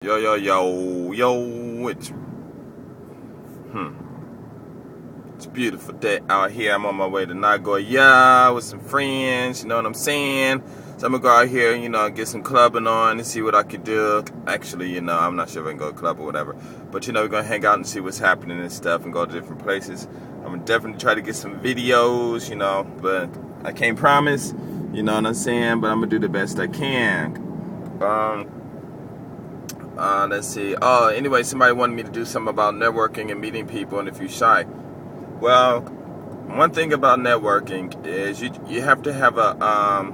Yo, yo, yo, yo, it's a beautiful day out here. I'm on my way to Nagoya with some friends, you know what I'm saying? So I'm gonna go out here, get some clubbing on and see what I could do. Actually, I'm not sure if I can go to club or whatever. But, we're gonna hang out and see what's happening and stuff and go to different places. I'm gonna definitely try to get some videos, but I can't promise, you know what I'm saying? But I'm gonna do the best I can. Let's see. Oh, anyway, somebody wanted me to do something about networking and meeting people, and if you're shy. Well, one thing about networking is you have to have a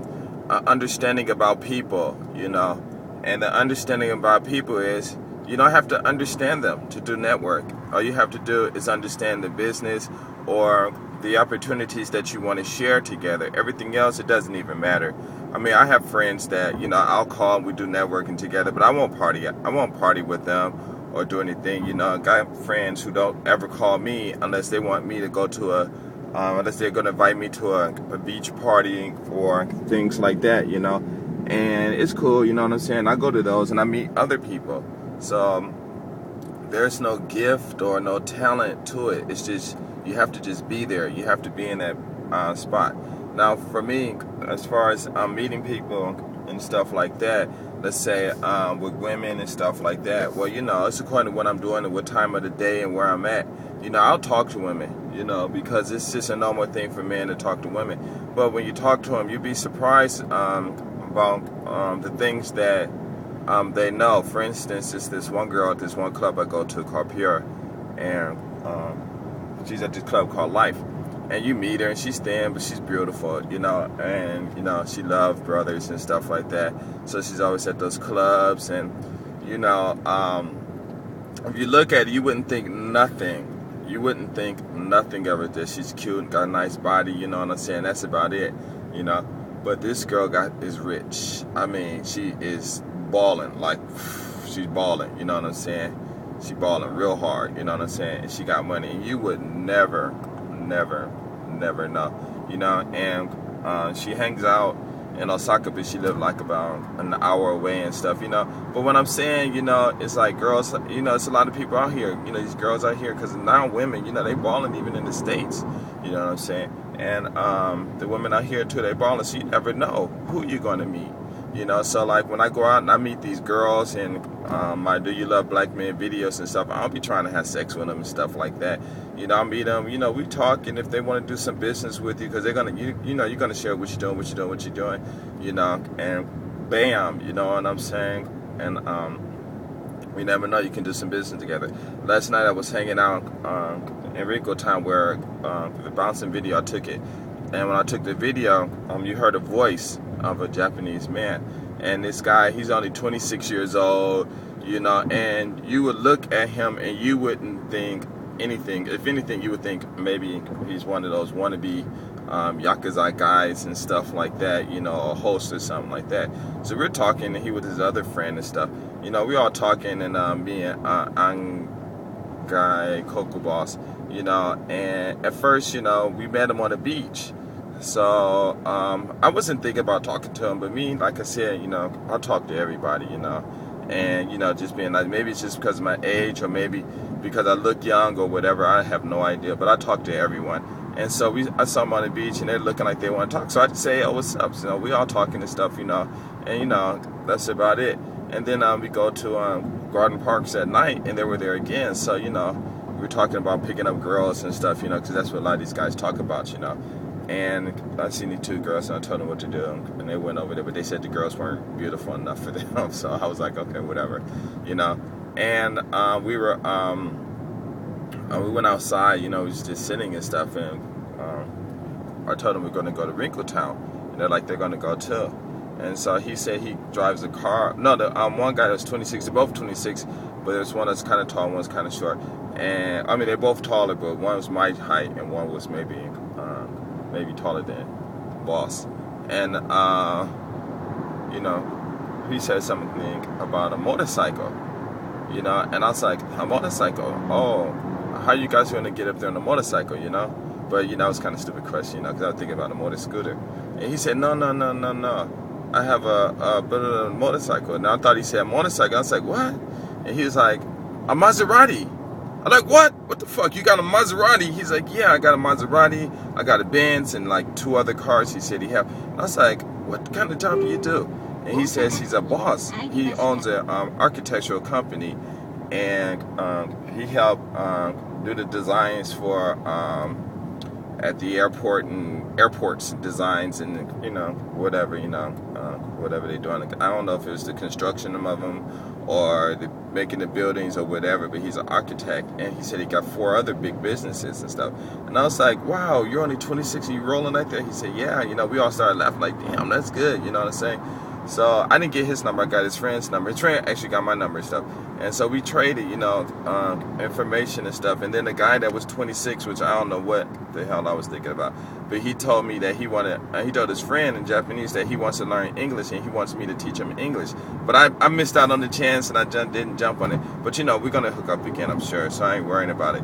understanding about people, and the understanding about people is you don't have to understand them to do network. All you have to do is understand the business or the opportunities that you want to share together. Everything else, it doesn't even matter. I mean, I have friends that, I'll call and we do networking together, but I won't party with them or do anything. I got friends who don't ever call me unless they want me to go to unless they're going to invite me to a beach party or things like that, and it's cool, you know what I'm saying? I go to those and I meet other people. So there's no gift or no talent to it. It's just, you have to just be there. You have to be in that spot. Now, for me, as far as meeting people and stuff like that, let's say with women and stuff like that, well, it's according to what I'm doing and what time of the day and where I'm at. I'll talk to women, because it's just a normal thing for men to talk to women. But when you talk to them, you'd be surprised about the things that they know. For instance, it's this one girl at this one club I go to called Pure, and she's at this club called Life. And you meet her, and she's thin, but she's beautiful, and, she loves brothers and stuff like that. So she's always at those clubs, and, if you look at it, you wouldn't think nothing. You wouldn't think nothing of her. That she's cute and got a nice body, you know what I'm saying? That's about it, But this girl is rich. I mean, she is balling, like, she's balling, you know what I'm saying? She balling real hard, you know what I'm saying? And she got money, and you would never know, and she hangs out in Osaka, but she lived like about an hour away and stuff, but what I'm saying, it's like girls, it's a lot of people out here, these girls out here, because now women, they balling even in the States, you know what I'm saying, and the women out here too, they balling, so you never know who you're going to meet. So like when I go out and I meet these girls and my Do You Love Black Men videos and stuff, I'll be trying to have sex with them and stuff like that. I'll meet them, we talk, and if they want to do some business with you, because they're going to, you're going to share what you're doing, and bam, you know what I'm saying? And we never know, you can do some business together. Last night I was hanging out in Rico Town where the bouncing video, I took it. And when I took the video, you heard a voice of a Japanese man. And this guy, he's only 26 years old, and you would look at him and you wouldn't think anything. If anything, you would think maybe he's one of those wannabe Yakuza guys and stuff like that, a host or something like that. So we're talking, and he with his other friend and stuff. We all talking, and me and Guy Coco Boss, and at first, we met him on the beach. So I wasn't thinking about talking to him, but me, like I said, I'll talk to everybody, and just being like, maybe it's just because of my age, or maybe because I look young or whatever, I have no idea, but I talk to everyone. And so I saw them on the beach, and they're looking like they want to talk, so I just say, oh, what's up? So we all talking and stuff, and that's about it. And then we go to Garden Parks at night, and they were there again. So we were talking about picking up girls and stuff, because that's what a lot of these guys talk about, And I seen the two girls, and I told them what to do, and they went over there, but they said the girls weren't beautiful enough for them. So I was like, okay, whatever, And we went outside, we was just sitting and stuff, and I told them we're going to go to Wrinkle Town, and they're like, they're going to go too. And so he said he drives a car. No, the one guy that was 26. They're both 26, but there's one that's kind of tall, one's kind of short. And I mean, they're both taller, but one was my height, and one was maybe taller than Boss. And he said something about a motorcycle, and I was like, a motorcycle? Oh, how you guys going to get up there on a motorcycle, But it was kind of a stupid question, because I was thinking about a motor scooter. And he said, no. I have a motorcycle. And I thought he said motorcycle. I was like, what? And he was like, a Maserati. I'm like, what? What the fuck? You got a Maserati? He's like, yeah, I got a Maserati. I got a Benz and like 2 other cars he said he have. And I was like, what kind of job do you do? And he says he's a boss. He owns an architectural company, and he helped do the designs for at the airport and airports designs and whatever whatever they're doing. I don't know if it was the construction of them or the making the buildings or whatever, but he's an architect, and he said he got 4 other big businesses and stuff. And I was like, wow, you're only 26 and you rolling like that? He said, yeah. We all started laughing like, damn, that's good. You know what I'm saying? So I didn't get his number. I got his friend's number. His friend actually got my number and stuff. And so we traded, information and stuff. And then the guy that was 26, which I don't know what the hell I was thinking about, but he told me that he told his friend in Japanese that he wants to learn English and he wants me to teach him English. But I missed out on the chance and I didn't jump on it. But we're going to hook up again, I'm sure. So I ain't worrying about it,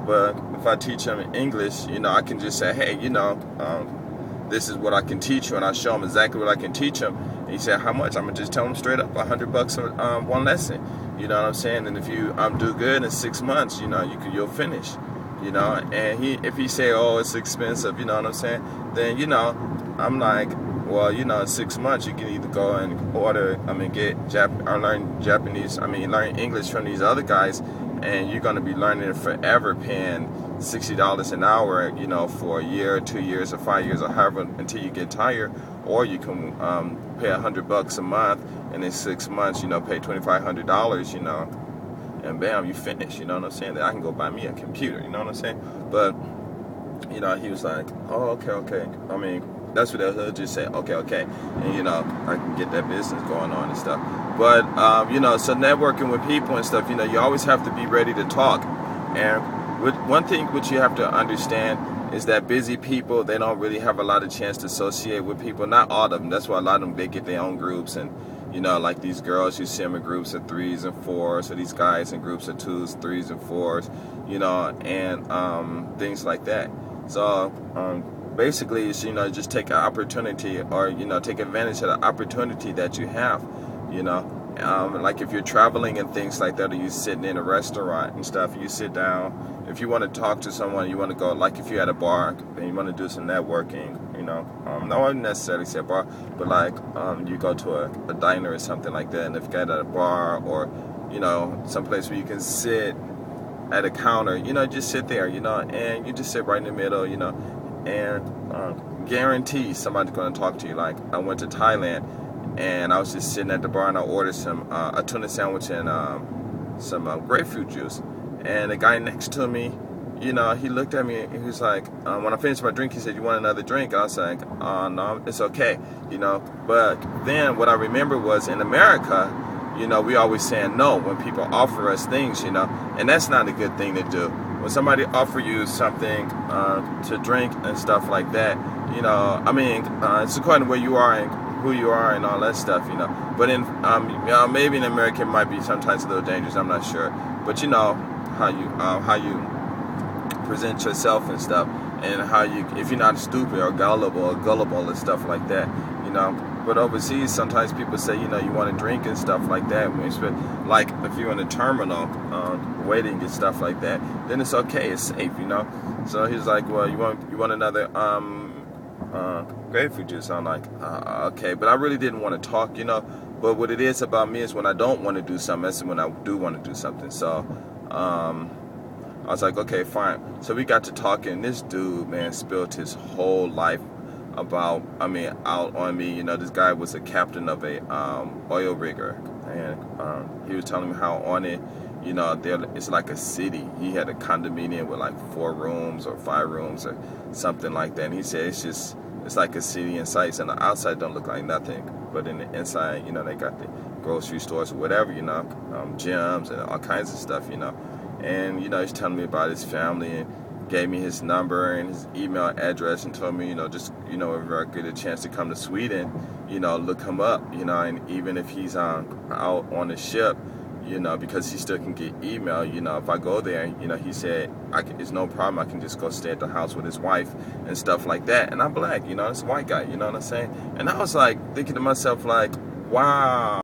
But if I teach him English, I can just say, hey, this is what I can teach you, and I show him exactly what I can teach him. And he said, how much? I'm gonna just tell him straight up, $100 for 1 lesson. You know what I'm saying? And if you do good in 6 months, you'll finish. And if he say, oh, it's expensive, you know what I'm saying? Then I'm like, well, in 6 months you can either go and learn English from these other guys, and you're gonna be learning it forever, paying $60 an hour, for a year, 2 years, or 5 years, or however until you get tired. Or you can pay $100 a month, and in 6 months, pay $2,500, and bam, you finish. You know what I'm saying? Then I can go buy me a computer. You know what I'm saying? But he was like, oh, okay. That's what he'll just say, okay, and I can get that business going on and stuff. But so networking with people and stuff, you always have to be ready to talk. And one thing which you have to understand is that busy people, they don't really have a lot of chance to associate with people. Not all of them. That's why a lot of them, they get their own groups. And like these girls, you see them in groups of 3s and 4s, or these guys in groups of 2s, 3s and 4s, and things like that. So basically, it's, just take an opportunity, or take advantage of the opportunity that you have. Like if you're traveling and things like that, or you're sitting in a restaurant and stuff, you sit down. If you want to talk to someone, you want to go, like if you're at a bar and you want to do some networking, not necessarily say a bar, but like you go to a diner or something like that, and if you get at a bar or someplace where you can sit at a counter, just sit there, and you just sit right in the middle, and guarantee somebody's going to talk to you. Like I went to Thailand, and I was just sitting at the bar, and I ordered a tuna sandwich and some grapefruit juice. And the guy next to me, he looked at me and he was like, when I finished my drink, he said, you want another drink? And I was like, no, it's okay, But then what I remember was in America, we always saying no when people offer us things, and that's not a good thing to do. When somebody offer you something to drink and stuff like that, it's according to where you are and who you are and all that stuff, But in maybe in America it might be sometimes a little dangerous. I'm not sure, but how you present yourself and stuff, and how you, if you're not stupid or gullible and stuff like that, But overseas, sometimes people say, you want to drink and stuff like that. Like if you're in a terminal waiting and stuff like that, then it's okay, it's safe, So he's like, well, you want another grapefruit juice? I'm like, okay, but I really didn't want to talk, But what it is about me is when I don't want to do something, that's when I do want to do something. So I was like, okay, fine. So we got to talking. This dude, man, spilled his whole life out on me. This guy was a captain of a oil rigger, and he was telling me how on it, it's like a city. He had a condominium with like 4 rooms or 5 rooms or something like that. And he said it's like a city in sights, and the outside don't look like nothing, but in the inside, they got the grocery stores or whatever, gyms and all kinds of stuff, And he's telling me about his family and gave me his number and his email address and told me, if I get a chance to come to Sweden, look him up, and even if he's out on the ship, because he still can get email, if I go there, he said, it's no problem, I can just go stay at the house with his wife and stuff like that. And I'm black, it's a white guy, you know what I'm saying? And I was like, thinking to myself, like, wow.